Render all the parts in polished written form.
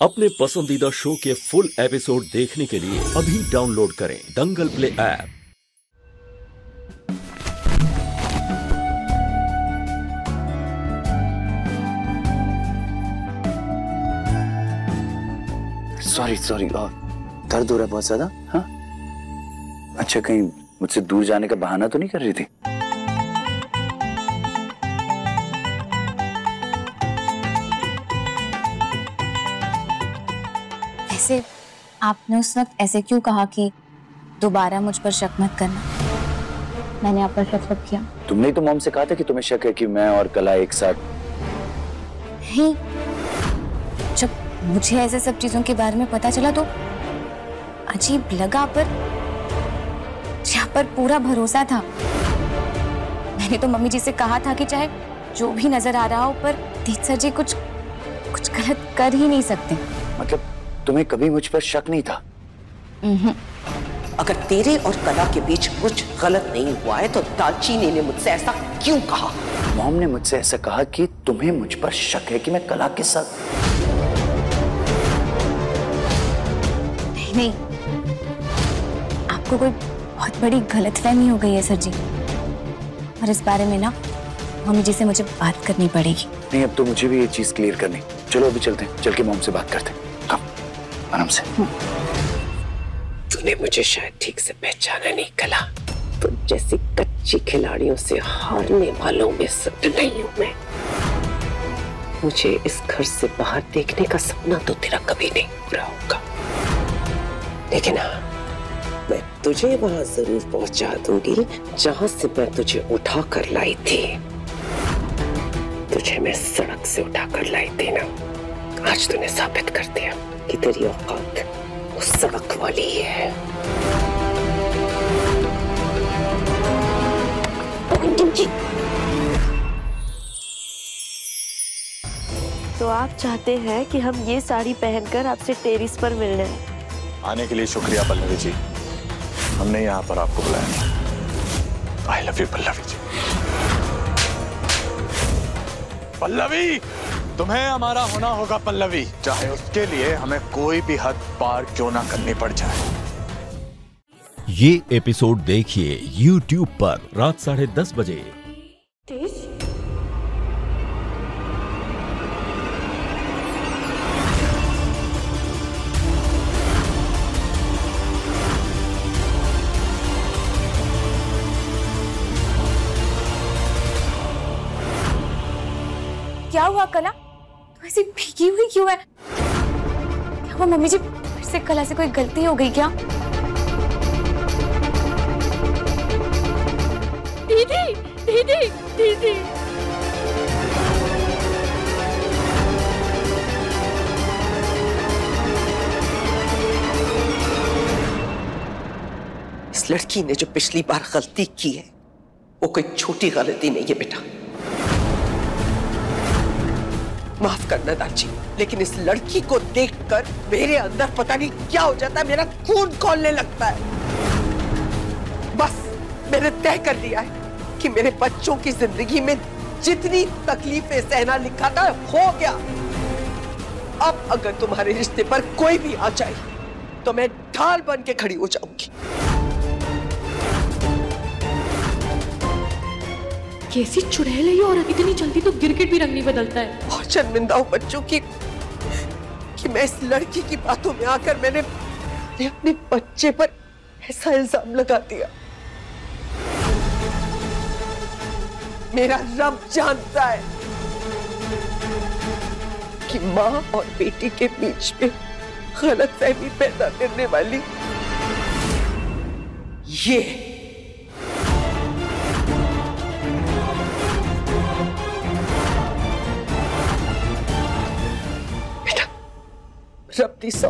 अपने पसंदीदा शो के फुल एपिसोड देखने के लिए अभी डाउनलोड करें दंगल प्ले ऐप। सॉरी दर्द हो रहा है बहुत ज्यादा। हाँ, अच्छा कहीं मुझसे दूर जाने का बहाना तो नहीं कर रही थी? वैसे आपने उस वक्त ऐसे क्यों कहा कि दोबारा मुझ पर शक मत करना? मैंने आप पर शक कब किया? तुमने तो मॉम से कहा था कि तुम्हें शक है कि मैं और कला एक साथ। नहीं, जब मुझे ऐसे सब चीजों के बारे में पता चला तो अजीब लगा, पर यहाँ पर पूरा भरोसा था। मैंने तो मम्मी जी से कहा था कि चाहे जो भी नजर आ रहा हो, पर दीद सर जी कुछ गलत कर ही नहीं सकते। मतलब तुम्हें कभी मुझ पर शक नहीं था? अगर तेरे और कला के बीच कुछ गलत नहीं हुआ है तो दालचीनी ने मुझसे ऐसा क्यों कहा? मॉम ने मुझसे ऐसा कहा कि तुम्हें मुझ पर शक है कि मैं कला के साथ। नहीं, आपको कोई बहुत बड़ी गलतफहमी हो गई है सर जी, और इस बारे में ना मम्मी जी से मुझे बात करनी पड़ेगी। नहीं, अब तो मुझे भी ये चीज क्लियर करनी। चलो अभी चलते हैं, चल के मॉम से बात करते हैं। कम आराम से। तूने मुझे शायद ठीक से पहचाना नहीं कला। तो जैसी कच्ची खिलाड़ियों से हारने वालों में से नहीं हूं मैं। मुझे इस घर से बाहर देखने का सपना तो तेरा कभी नहीं पूरा होगा, लेकिन हाँ, मैं तुझे वहां जरूर पहुंचा दूंगी जहां से मैं तुझे उठा कर लाई थी। तुझे मैं सड़क से उठा कर लाई थी ना, आज तूने साबित कर दिया कि तेरी औकात उस सड़क वाली ही है। तो आप चाहते हैं कि हम ये साड़ी पहनकर आपसे टेरिस पर मिलने आए? आने के लिए शुक्रिया पल्लवी जी, हमने यहाँ पर आपको बुलाया। I love you Pallavi ji. Pallavi, तुम्हें हमारा होना होगा पल्लवी, चाहे उसके लिए हमें कोई भी हद पार क्यों ना करनी पड़ जाए। ये एपिसोड देखिए YouTube पर रात 10:30 बजे। क्या हुआ कला? तो ऐसी भीगी हुई क्यों है? क्या हुआ मम्मी जी, फिर से कला से कोई गलती हो गई क्या? दीदी दीदी दीदी, इस लड़की ने जो पिछली बार गलती की है वो कोई छोटी गलती नहीं है बेटा। माफ करना दाची, लेकिन इस लड़की को देखकर मेरे अंदर पता नहीं क्या हो जाता है, मेरा खून खौलने लगता है। बस मैंने तय कर लिया है कि मेरे बच्चों की जिंदगी में जितनी तकलीफें सहना लिखा था हो गया। अब अगर तुम्हारे रिश्ते पर कोई भी आ जाए तो मैं ढाल बन के खड़ी हो जाऊंगी। कैसी चुड़ैल है ये औरत, इतनी जल्दी तो गिरगिट भी रंग नहीं बदलता है। और शर्मिंदा हूं बच्चों की कि मैं इस लड़की की बातों में आकर मैंने अपने बच्चे पर ऐसा इल्जाम लगा दिया। मेरा रब जानता है कि माँ और बेटी के बीच में गलतफहमी पैदा करने वाली ये रब्बी सौ,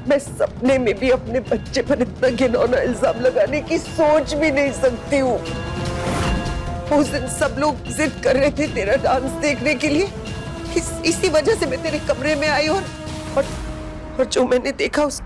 मैं सपने में भी अपने बच्चे पर इतना घिनौना इल्जाम लगाने की सोच भी नहीं सकती हूँ। उस दिन सब लोग जिद कर रहे थे तेरा डांस देखने के लिए, इसी वजह से मैं तेरे कमरे में आई और जो मैंने देखा उस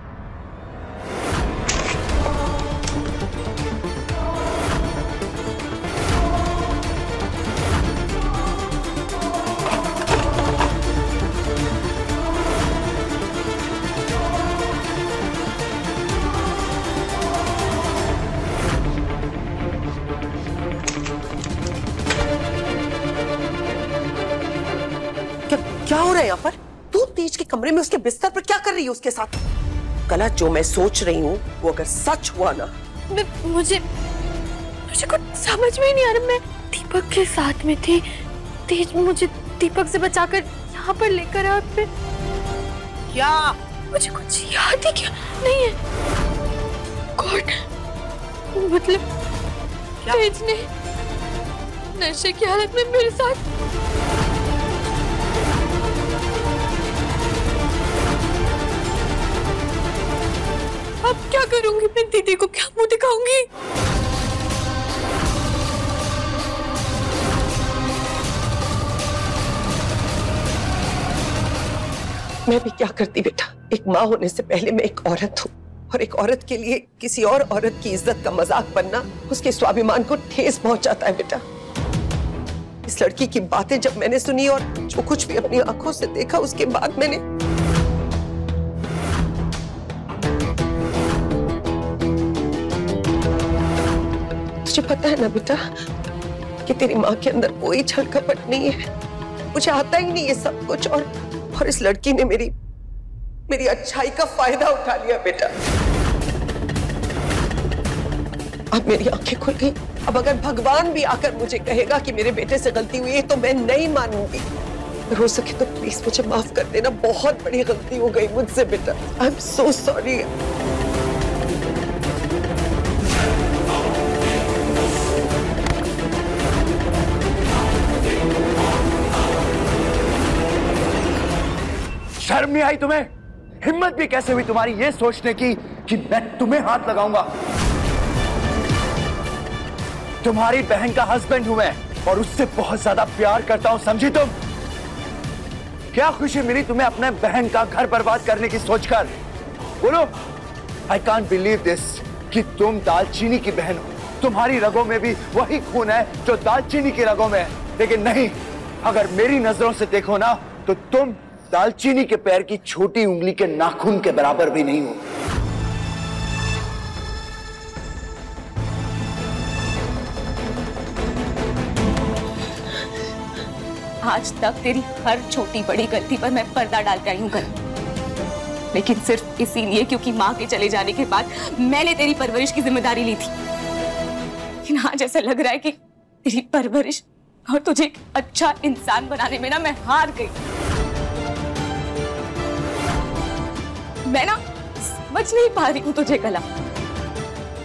है यहाँ पर? तू तेज के कमरे में उसके बिस्तर पर क्या कर रही है उसके साथ? गलत जो मैं सोच रही हूँ वो अगर सच हुआ ना, मुझे कुछ समझ में ही नहीं आ रहा। मैं दीपक के साथ में थी, तेज मुझे दीपक से बचाकर यहाँ पर लेकर आया। फिर क्या? मुझे कुछ याद ही क्या नहीं है। गॉड, मतलब तेज ने नशे की हालत में मेरे साथ अब क्या करूंगी? मैं दीदी को क्या मुंह दिखाऊंगी? मैं भी क्या करती बेटा, एक माँ होने से पहले मैं एक औरत हूँ, और एक औरत के लिए किसी और औरत की इज्जत का मजाक बनना उसके स्वाभिमान को ठेस पहुंचाता है बेटा। इस लड़की की बातें जब मैंने सुनी और जो कुछ भी अपनी आंखों से देखा, उसके बाद मैंने तुझे पता है ना बेटा कि तेरी माँ के अंदर कोई छल कपट नहीं है। मुझे आता ही नहीं ये सब कुछ, और इस लड़की ने मेरी अच्छाई का फायदा उठा लिया बेटा। अब मेरी आंखें खुल गई। अब अगर भगवान भी आकर मुझे कहेगा कि मेरे बेटे से गलती हुई है तो मैं नहीं मानूंगी। अगर हो सके तो प्लीज मुझे माफ कर देना, बहुत बड़ी गलती हो गई मुझसे बेटा। I am so sorry. शर्म नहीं आई तुम्हें? हिम्मत भी कैसे हुई तुम्हारी ये सोचने की कि मैं तुम्हें हाथ लगाऊंगा? तुम्हारी बहन का हस्बैंड हूं मैं, और उससे बहुत ज्यादा प्यार करता हूं, समझी तुम? क्या खुशी मिली तुम्हें अपने बहन का घर बर्बाद करने की सोचकर? बोलो। आई कांट बिलीव दिस कि तुम दालचीनी की बहन हो। तुम्हारी रगों में भी वही खून है जो दालचीनी की रगों में है। लेकिन नहीं, अगर मेरी नजरों से देखो ना तो तुम दालचीनी के पैर की छोटी उंगली के नाखून के बराबर भी नहीं हो। आज तक तेरी हर छोटी बड़ी गलती पर मैं पर्दा डालते आई हूँ घर, लेकिन सिर्फ इसीलिए क्योंकि माँ के चले जाने के बाद मैंने तेरी परवरिश की जिम्मेदारी ली थी। लेकिन आज ऐसा लग रहा है कि तेरी परवरिश और तुझे एक अच्छा इंसान बनाने में ना मैं हार गई। मैं ना समझ नहीं पा रही हूँ तुझे कला।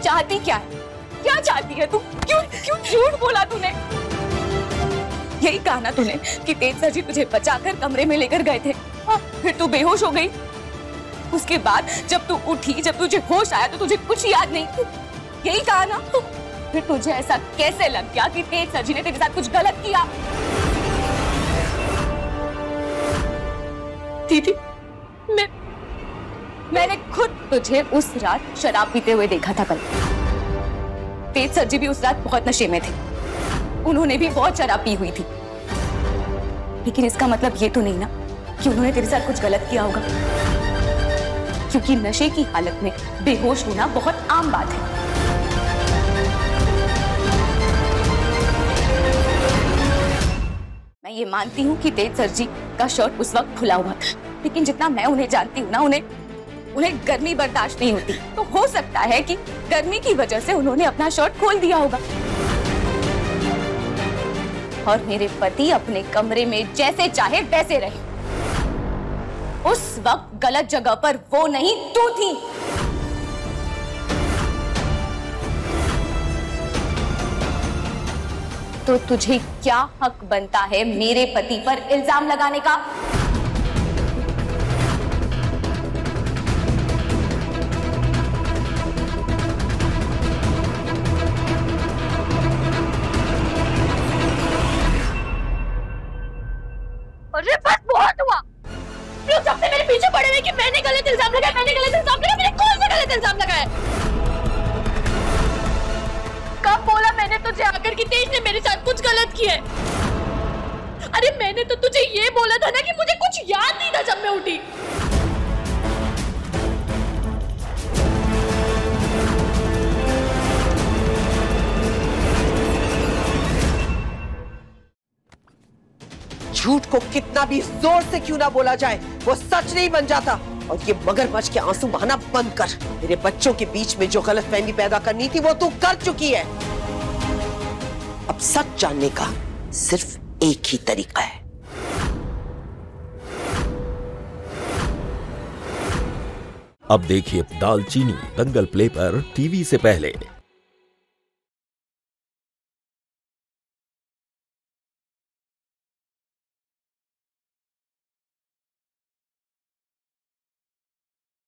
चाहती क्या है? क्या चाहती है तू? क्यों झूठ बोला तूने? यही कहा ना तूने कि तेज सर जी तुझे बचाकर कमरे में लेकर गए थे, फिर तू बेहोश हो गई। उसके बाद जब तू उठी, जब तुझे होश आया तो तुझे कुछ याद नहीं। यही कहा ना? फिर तुझे ऐसा कैसे लग गया कि तेज सर जी ने तेरे साथ कुछ गलत किया? दीदी, मैंने खुद तुझे उस रात शराब पीते हुए देखा था कल। तेज सर जी भी उस रात बहुत नशे में थे, उन्होंने भी बहुत शराब पी हुई थी। लेकिन इसका मतलब ये तो नहीं ना कि उन्होंने तेरे साथ कुछ गलत किया होगा, क्योंकि नशे की हालत में बेहोश होना बहुत आम बात है। मैं ये मानती हूँ कि तेज सर जी का शर्ट उस वक्त खुला हुआ था, लेकिन जितना मैं उन्हें जानती हूँ ना, उन्हें गर्मी बर्दाश्त नहीं होती। तो हो सकता है कि गर्मी की वजह से उन्होंने अपना शर्ट खोल दिया होगा। और मेरे पति अपने कमरे में जैसे चाहे वैसे रहे। उस वक्त गलत जगह पर वो नहीं, तू थी। तो तुझे क्या हक बनता है मेरे पति पर इल्जाम लगाने का? अरे बस बहुत हुआ। क्यों जब से मेरे पीछे पड़े हुए कि मैंने गलत इल्जाम लगाया, मैंने कौन सा गलत इल्जाम लगाया? कब बोला मैंने तुझे आकर कि तेज ने मेरे साथ कुछ गलत किया है? अरे मैंने तो तुझे ये बोला था ना कि मुझे कुछ याद नहीं था जब मैं उठी। झूठ को कितना भी जोर से क्यों ना बोला जाए, वो सच नहीं बन जाता। और ये मगरमच्छ के आंसू बहाना बंद कर। मेरे बच्चों के बीच में जो गलतफहमी पैदा करनी थी वो तू कर चुकी है। अब सच जानने का सिर्फ एक ही तरीका है। अब देखिए दालचीनी दंगल प्ले पर टीवी से पहले।